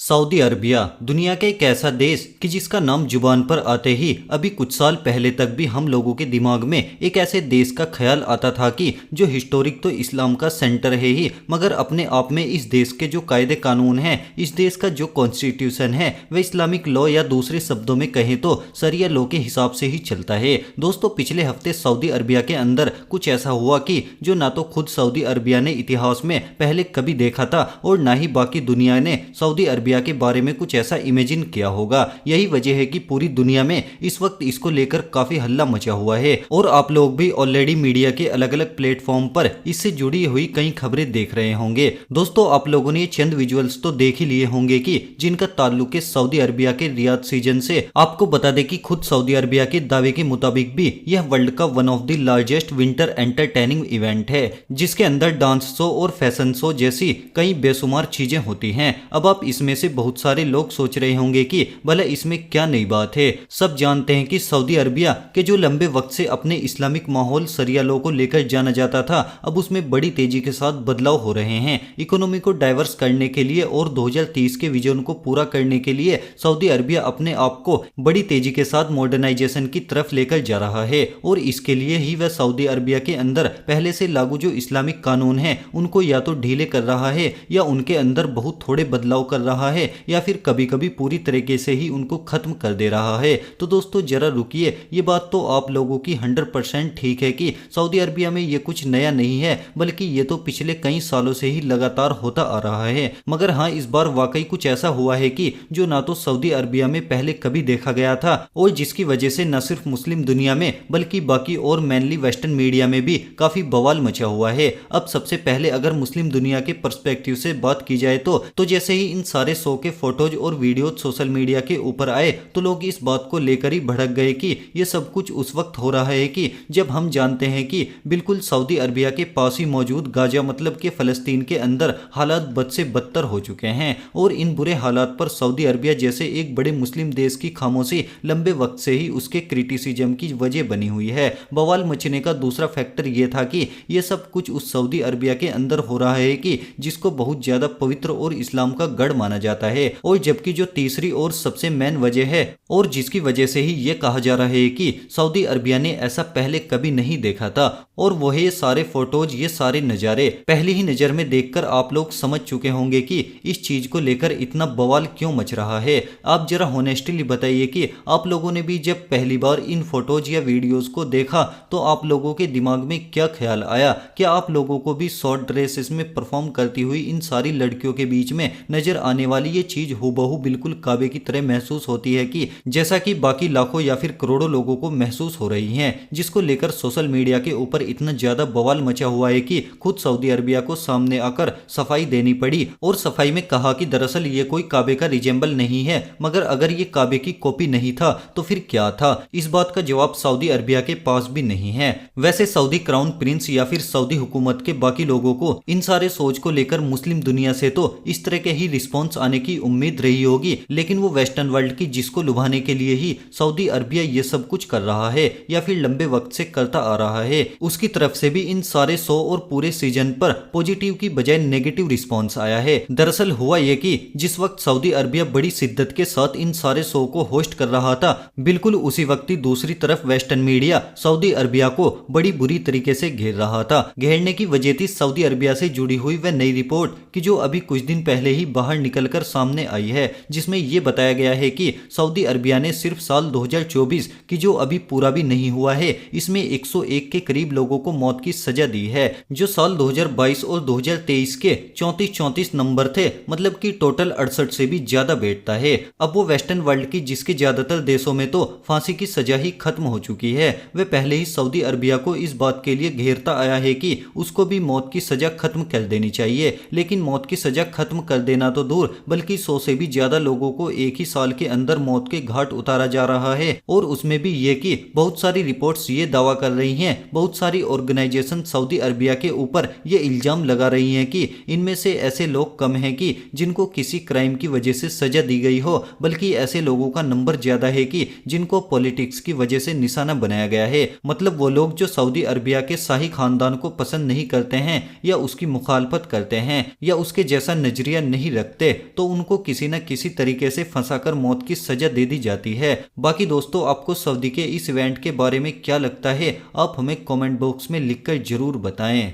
Saudi Arabia दुनिया का एक ऐसा देश कि जिसका नाम जुबान पर आते ही अभी कुछ साल पहले तक भी हम लोगों के दिमाग में एक ऐसे देश का ख्याल आता था कि जो हिस्टोरिक तो इस्लाम का सेंटर है ही, मगर अपने आप में इस देश के जो कायदे कानून हैं, इस देश का जो कॉन्स्टिट्यूशन है वह इस्लामिक लॉ या दूसरे शब्दों में कहें तो शरिया लॉ के हिसाब से ही चलता है। दोस्तों, पिछले हफ्ते सऊदी अरबिया के अंदर कुछ ऐसा हुआ कि जो ना तो खुद सऊदी अरबिया ने इतिहास में पहले कभी देखा था और ना ही बाकी दुनिया ने सऊदी अरबिया के बारे में कुछ ऐसा इमेजिन किया होगा। यही वजह है कि पूरी दुनिया में इस वक्त इसको लेकर काफी हल्ला मचा हुआ है और आप लोग भी ऑलरेडी मीडिया के अलग अलग प्लेटफॉर्म पर इससे जुड़ी हुई कई खबरें देख रहे होंगे। दोस्तों, आप लोगों ने चंद विजुअल्स तो देख ही लिए होंगे कि जिनका ताल्लुक है सऊदी अरबिया के रियाद सीजन से। आपको बता दें कि खुद सऊदी अरबिया के दावे के मुताबिक भी यह वर्ल्ड का one of the largest winter entertaining event है, जिसके अंदर डांस शो और फैशन शो जैसी कई बेशुमार चीजें होती हैं। अब आप इसमें से बहुत सारे लोग सोच रहे होंगे कि भला इसमें क्या नई बात है। सब जानते हैं कि सऊदी अरबिया के जो लंबे वक्त से अपने इस्लामिक माहौल शरिया लॉ को लेकर जाना जाता था, अब उसमें बड़ी तेजी के साथ बदलाव हो रहे हैं। इकोनॉमी को डाइवर्स करने के लिए और 2030 के विजन को पूरा करने के लिए सऊदी अरबिया अपने आप को बड़ी तेजी के साथ मॉडर्नाइजेशन की तरफ लेकर जा रहा है और इसके लिए ही वह सऊदी अरबिया के अंदर पहले से लागू जो इस्लामिक कानून है उनको या तो ढीले कर रहा है या उनके अंदर बहुत थोड़े बदलाव कर रहा है या फिर कभी कभी पूरी तरीके से ही उनको खत्म कर दे रहा है। तो दोस्तों जरा रुकिए, ये बात तो आप लोगों की 100% ठीक है कि सऊदी अरबिया में ये कुछ नया नहीं है, बल्कि ये तो पिछले कई सालों से ही लगातार होता आ रहा है। मगर हाँ, इस बार वाकई कुछ ऐसा हुआ है कि जो ना तो सऊदी अरबिया में पहले कभी देखा गया था और जिसकी वजह से न सिर्फ मुस्लिम दुनिया में बल्कि बाकी और मेनली वेस्टर्न मीडिया में भी काफी बवाल मचा हुआ है। अब सबसे पहले अगर मुस्लिम दुनिया के पर्सपेक्टिव से बात की जाए तो जैसे ही इन सारे शो के फोटोज और वीडियो सोशल मीडिया के ऊपर आए तो लोग इस बात को लेकर ही भड़क गए कि ये सब कुछ उस वक्त हो रहा है कि जब हम जानते हैं कि बिल्कुल सऊदी अरबिया के पास ही मौजूद गाजा मतलब के फलस्तीन के अंदर हालात बद से बदतर हो चुके हैं और इन बुरे हालात पर सऊदी अरबिया जैसे एक बड़े मुस्लिम देश की खामोशी लंबे वक्त से ही उसके क्रिटिसिज्म की वजह बनी हुई है। बवाल मचने का दूसरा फैक्टर यह था कि यह सब कुछ उस सऊदी अरबिया के अंदर हो रहा है कि जिसको बहुत ज्यादा पवित्र और इस्लाम का गढ़ माना जाता है, और जबकि जो तीसरी और सबसे मेन वजह है और जिसकी वजह से ही ये कहा जा रहा है कि सऊदी अरबिया ने ऐसा पहले कभी नहीं देखा था, और वो है ये सारे फोटोज, ये सारे नज़ारे पहली ही नज़र में देखकर आप लोग समझ चुके होंगे कि इस चीज को लेकर इतना बवाल क्यों मच रहा है। आप जरा होनेस्टली बताइए कि आप लोगों ने भी जब पहली बार इन फोटोज या वीडियोस को देखा तो आप लोगों के दिमाग में क्या ख्याल आया? क्या आप लोगों को भी शॉर्ट ड्रेसेस में परफॉर्म करती हुई इन सारी लड़कियों के बीच में नजर आने वाली ये चीज हूबहू बिल्कुल काबे की तरह महसूस होती है कि जैसा कि बाकी लाखों या फिर करोड़ों लोगों को महसूस हो रही है, जिसको लेकर सोशल मीडिया के ऊपर इतना ज्यादा बवाल मचा हुआ है कि खुद सऊदी अरबिया को सामने आकर सफाई देनी पड़ी और सफाई में कहा कि दरअसल ये कोई काबे का रिजेंबल नहीं है, मगर अगर ये काबे की कॉपी नहीं था तो फिर क्या था? इस बात का जवाब सऊदी अरबिया के पास भी नहीं है। वैसे सऊदी क्राउन प्रिंस या फिर सऊदी हुकूमत के बाकी लोगों को इन सारे सोच को लेकर मुस्लिम दुनिया से तो इस तरह के ही रिस्पॉन्स आने की उम्मीद रही होगी, लेकिन वो वेस्टर्न वर्ल्ड की जिसको लुभाने के लिए ही सऊदी अरबिया ये सब कुछ कर रहा है या फिर लंबे वक्त से करता आ रहा है, उसकी तरफ से भी इन सारे शो और पूरे सीजन पर पॉजिटिव की बजाय नेगेटिव रिस्पॉन्स आया है। दरअसल हुआ यह कि जिस वक्त सऊदी अरबिया बड़ी शिद्दत के साथ इन सारे शो को होस्ट कर रहा था, बिल्कुल उसी वक्त ही दूसरी तरफ वेस्टर्न मीडिया सऊदी अरबिया को बड़ी बुरी तरीके से घेर रहा था। घेरने की वजह थी सऊदी अरबिया से जुड़ी हुई वह नई रिपोर्ट कि जो अभी कुछ दिन पहले ही बाहर निकलकर सामने आई है, जिसमें यह बताया गया है कि सऊदी अरबिया ने सिर्फ साल 2024 की जो अभी पूरा भी नहीं हुआ है, इसमें 101 के करीब लोगों को मौत की सजा दी है, जो साल 2022 और 2023 के 34 नंबर थे, मतलब कि टोटल 68 से भी ज्यादा बैठता है। अब वो वेस्टर्न वर्ल्ड की जिसके ज्यादातर देशों में तो फांसी की सजा ही खत्म हो चुकी है, वह पहले ही सऊदी अरबिया को इस बात के लिए घेरता आया है कि उसको भी मौत की सजा खत्म कर देनी चाहिए। लेकिन मौत की सजा खत्म कर देना तो दूर, बल्कि 100 से भी ज्यादा लोगों को एक ही साल के अंदर मौत के घाट उतारा जा रहा है, और उसमें भी ये कि बहुत सारी रिपोर्ट्स ये दावा कर रही हैं, बहुत सारे हमारी ऑर्गेनाइजेशन सऊदी अरबिया के ऊपर ये इल्ज़ाम लगा रही हैं कि इनमें से ऐसे लोग कम हैं कि जिनको किसी क्राइम की वजह से सजा दी गई हो, बल्कि ऐसे लोगों का नंबर ज़्यादा है कि जिनको पॉलिटिक्स की वजह से निशाना बनाया गया है। मतलब वो लोग जो सऊदी अरबिया के शाही खानदान को पसंद नहीं करते हैं या उसकी मुखालफत करते हैं या उसके जैसा नजरिया नहीं रखते, तो उनको किसी न किसी तरीके से फंसाकर मौत की सजा दे दी जाती है। बाकी दोस्तों, आपको सऊदी के इस इवेंट के बारे में क्या लगता है, आप हमें कमेंट बॉक्स में लिखकर जरूर बताएं।